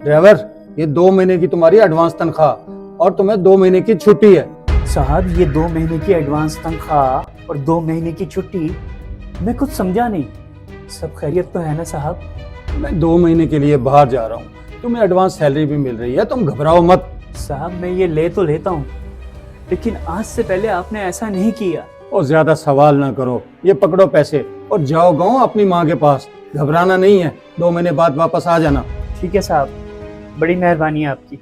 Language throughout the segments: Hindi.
ड्राइवर, ये 2 महीने की तुम्हारी एडवांस तनख्वाह और तुम्हें 2 महीने की छुट्टी है। साहब ये 2 महीने की एडवांस तनख्वाह और 2 महीने की छुट्टी, मैं कुछ समझा नहीं। सब खैरियत तो है ना साहब? मैं 2 महीने के लिए बाहर जा रहा हूँ, तुम्हें एडवांस सैलरी भी मिल रही है, तुम घबराओ मत। साहब मैं ये ले तो लेता हूँ, लेकिन आज से पहले आपने ऐसा नहीं किया। और ज्यादा सवाल ना करो, ये पकड़ो पैसे और जाओ गाँव अपनी माँ के पास। घबराना नहीं है, 2 महीने बाद वापस आ जाना। ठीक है साहब, बड़ी मेहरबानी है आपकी।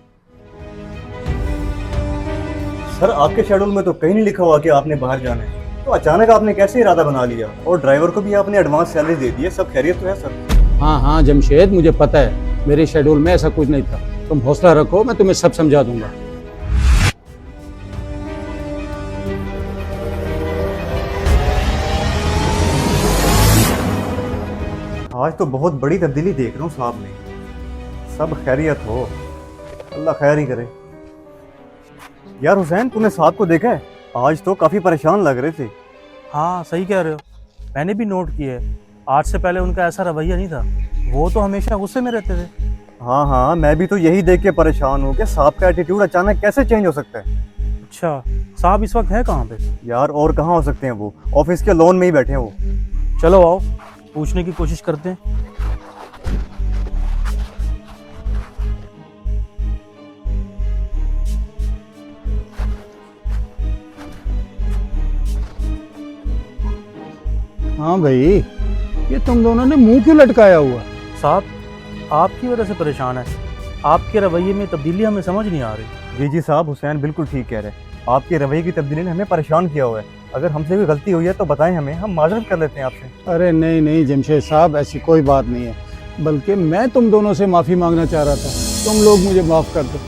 सर आपके शेड्यूल में तो कहीं नहीं लिखा हुआ कि आपने बाहर जाना है, तो अचानक आपने कैसे इरादा बना लिया? और ड्राइवर को भी आपने एडवांस सैलरी दे दी है, सब खैरियत तो है सर? हाँ हाँ जमशेद, मुझे पता है, मेरे शेड्यूल में ऐसा कुछ नहीं था। तुम हौसला रखो, मैं तुम्हें सब समझा दूंगा। आज तो बहुत बड़ी तब्दीली देख रहा हूँ साहब में। सब खैरियत हो, अल्लाह खैर ही करे। यार हुसैन, तूने साहब को देखा है? आज तो काफ़ी परेशान लग रहे थे। हाँ सही कह रहे हो, मैंने भी नोट किया है। आज से पहले उनका ऐसा रवैया नहीं था, वो तो हमेशा गुस्से में रहते थे। हाँ हाँ, मैं भी तो यही देख के परेशान हूँ कि साहब का एटीट्यूड अचानक कैसे चेंज हो सकता है। अच्छा, साहब इस वक्त है कहाँ पे? यार और कहाँ हो सकते हैं, वो ऑफिस के लॉन में ही बैठे हैं वो। चलो आओ, पूछने की कोशिश करते हैं। हाँ भाई, ये तुम दोनों ने मुंह क्यों लटकाया हुआ? साहब आपकी वजह से परेशान है, आपके रवैये में तब्दीली हमें समझ नहीं आ रही। जी जी साहब, हुसैन बिल्कुल ठीक कह रहे हैं। आपके रवैये की तब्दीली ने हमें परेशान किया हुआ है। अगर हमसे कोई गलती हुई है तो बताएं हमें, हम माजरत कर लेते हैं आपसे। अरे नहीं नहीं जमशेद साहब, ऐसी कोई बात नहीं है, बल्कि मैं तुम दोनों से माफ़ी मांगना चाह रहा था। तुम लोग मुझे माफ़ कर दो।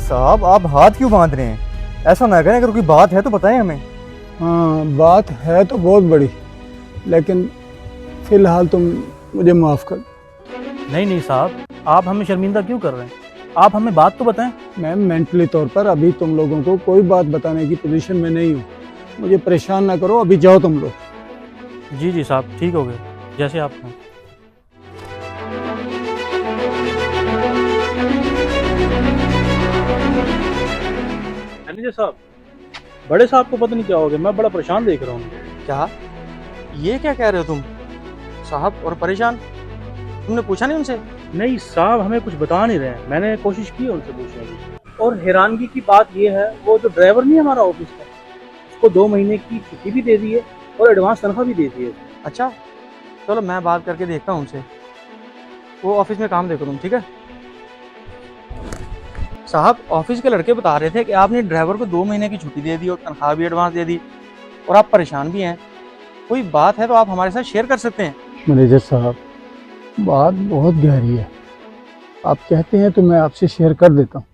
साहब आप हाथ क्यों बांध रहे हैं? ऐसा ना करें, अगर कोई बात है तो बताएं हमें। हाँ बात है तो बहुत बड़ी, लेकिन फ़िलहाल तुम मुझे माफ़ कर दो। नहीं नहीं साहब, आप हमें शर्मिंदा क्यों कर रहे हैं? आप हमें बात तो बताएं। मैं मेंटली तौर पर अभी तुम लोगों को कोई बात बताने की पोजीशन में नहीं हूँ। मुझे परेशान ना करो, अभी जाओ तुम लोग। जी जी साहब, ठीक हो गए, जैसे आप कहें। मैनेजर साहब, बड़े साहब को पता नहीं क्या हो गया, मैं बड़ा परेशान देख रहा हूँ। क्या? ये क्या कह रहे हो तुम? साहब और परेशान? तुमने पूछा नहीं उनसे? नहीं साहब, हमें कुछ बता नहीं रहे हैं। मैंने कोशिश की है उनसे पूछने की। और हैरानगी की बात यह है, वो जो ड्राइवर नहीं है हमारा ऑफिस का, उसको 2 महीने की छुट्टी भी दे दी है और एडवांस तनख्वाह भी दे दी है। अच्छा चलो मैं बात करके देखता हूँ उनसे। वो ऑफिस में काम देखो तुम, ठीक है? साहब ऑफिस के लड़के बता रहे थे कि आपने ड्राइवर को 2 महीने की छुट्टी दे दी और तनख्वाह भी एडवांस दे दी और आप परेशान भी हैं। कोई बात है तो आप हमारे साथ शेयर कर सकते हैं। मैनेजर साहब, बात बहुत गहरी है, आप कहते हैं तो मैं आपसे शेयर कर देता हूँ।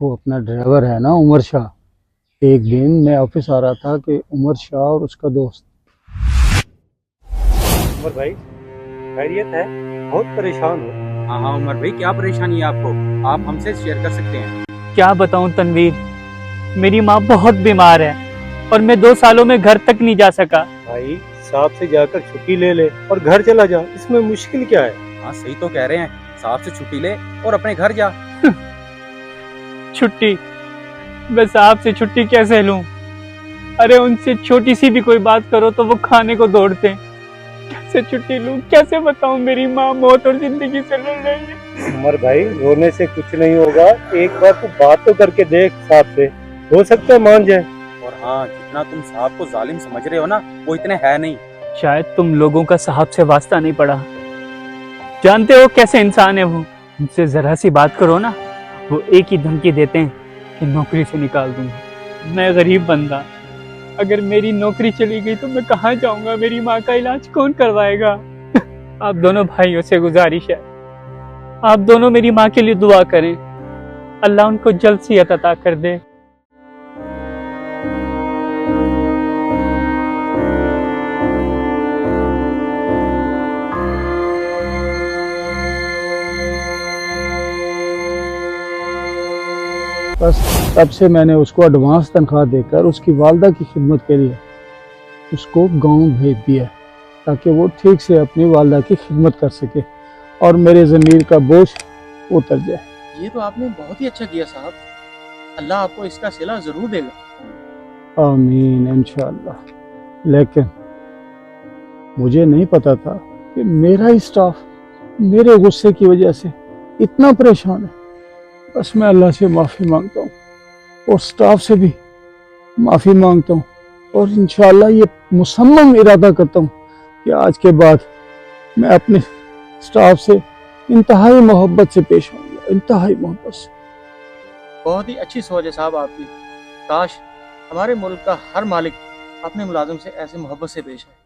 वो अपना ड्राइवर है ना, उमर शाह। एक दिन मैं ऑफिस आ रहा था कि उमर शाह और उसका दोस्त। उमर भाई, खैरियत है? बहुत परेशान हो। हाँ हाँ उमर भाई, क्या परेशानी है आपको? आप हमसे शेयर कर सकते हैं। क्या बताऊं तनवीर, मेरी माँ बहुत बीमार है और मैं 2 सालों में घर तक नहीं जा सका। भाई साहब से जाकर छुट्टी ले ले और घर चला जा, इसमें मुश्किल क्या है? हाँ सही तो कह रहे हैं, साहब से छुट्टी ले और अपने घर जा। छुट्टी? मैं साहब से छुट्टी कैसे लूं? अरे उनसे छोटी सी भी कोई बात करो तो वो खाने को दौड़ते हैं। कैसे छुट्टी लूं, कैसे बताऊं? मेरी माँ मौत और जिंदगी से लड़ रही है। उमर भाई, रोने से कुछ नहीं होगा, एक बार तो बात तो करके देख साहब से, हो सकता है मान जाए। और हाँ, जितना तुम साहब को जालिम समझ रहे हो ना, वो इतने है नहीं। शायद तुम लोगों का साहब से वास्ता नहीं पड़ा। जानते हो कैसे इंसान है वो? उनसे जरा सी बात करो ना, वो एक ही धमकी देते हैं कि नौकरी से निकाल दूंगा। मैं गरीब बंदा, अगर मेरी नौकरी चली गई तो मैं कहाँ जाऊंगा? मेरी माँ का इलाज कौन करवाएगा? आप दोनों भाइयों से गुजारिश है, आप दोनों मेरी माँ के लिए दुआ करें, अल्लाह उनको जल्द सेहत अता कर दे। बस तब से मैंने उसको एडवांस तनख्वाह देकर उसकी वालदा की खिदमत के लिए उसको गांव भेज दिया, ताकि वो ठीक से अपनी वालदा की खिदमत कर सके और मेरे ज़मीर का बोझ उतर जाए। ये तो आपने बहुत ही अच्छा किया साहब, अल्लाह आपको इसका सिला जरूर देगा। आमीन इंशाअल्लाह। लेकिन मुझे नहीं पता था कि मेरा ही स्टाफ मेरे गुस्से की वजह से इतना परेशान है। बस मैं अल्लाह से माफ़ी मांगता हूँ और स्टाफ से भी माफ़ी मांगता हूँ, और इंशाअल्लाह ये मुसम्मम इरादा करता हूँ कि आज के बाद मैं अपने स्टाफ से इंतहाई मोहब्बत से पेश आऊँगा, इंतहाई मोहब्बत से। बहुत ही अच्छी सोच है साहब आपकी। काश हमारे मुल्क का हर मालिक अपने मुलाजिम से ऐसे मोहब्बत से पेश आए।